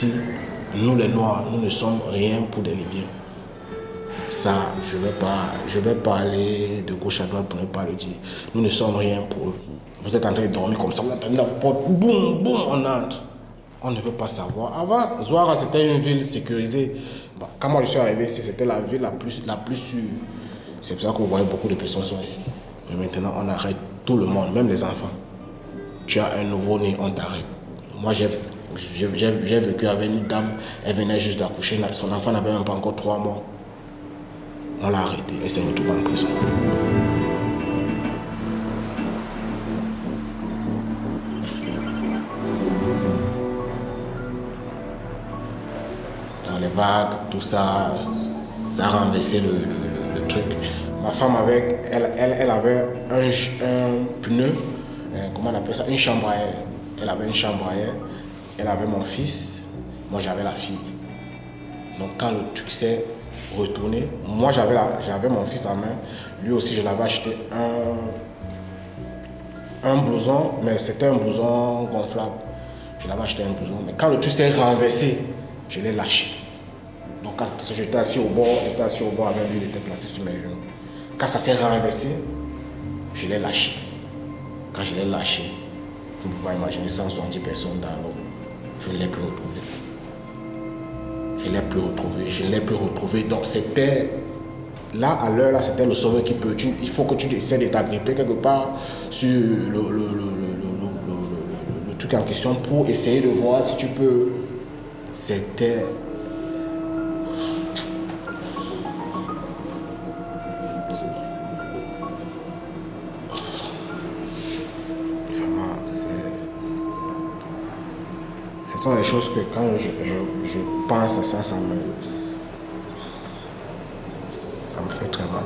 ici, nous les Noirs, nous ne sommes rien pour des Libyens. Ça, je vais pas aller de gauche à droite pour ne pas le dire. Nous ne sommes rien pour eux. Vous êtes en train de dormir comme ça, vous attendez la porte, boum, boum, on entre. On ne veut pas savoir. Avant, Zouara, c'était une ville sécurisée. Bon, quand moi je suis arrivé ici, c'était la ville la plus sûre. C'est pour ça que vous voyez beaucoup de personnes sont ici. Mais maintenant, on arrête tout le monde, même les enfants. Tu as un nouveau-né, on t'arrête. Moi, j'ai vécu avec une dame, elle venait juste d'accoucher, son enfant n'avait même pas encore 3 mois. On l'a arrêté, elle s'est retrouvée en prison. Dans les vagues, tout ça, ça a renversé le truc. Ma femme, elle avait un pneu, comment on appelle ça, une chambre à air. Elle avait une chambre à air, elle avait mon fils, moi j'avais la fille. Donc quand le truc s'est retourné, moi j'avais mon fils en main, lui aussi je l'avais acheté un blouson, mais c'était un blouson gonflable. Je l'avais acheté un blouson, mais quand le truc s'est renversé, je l'ai lâché. Donc parce que j'étais assis au bord avec lui, il était placé sur mes genoux. Quand ça s'est renversé, je l'ai lâché. Quand je l'ai lâché, vous ne pouvez pas imaginer 170 personnes dans l'eau. Je ne l'ai plus retrouvé. Je ne l'ai plus retrouvé. Donc c'était, là à l'heure, là, c'était le sauveur qui peut. Il faut que tu essaies de t'agripper quelque part sur le truc en question pour essayer de voir si tu peux. C'était... Ce sont des choses que quand je pense à ça, ça me fait très mal.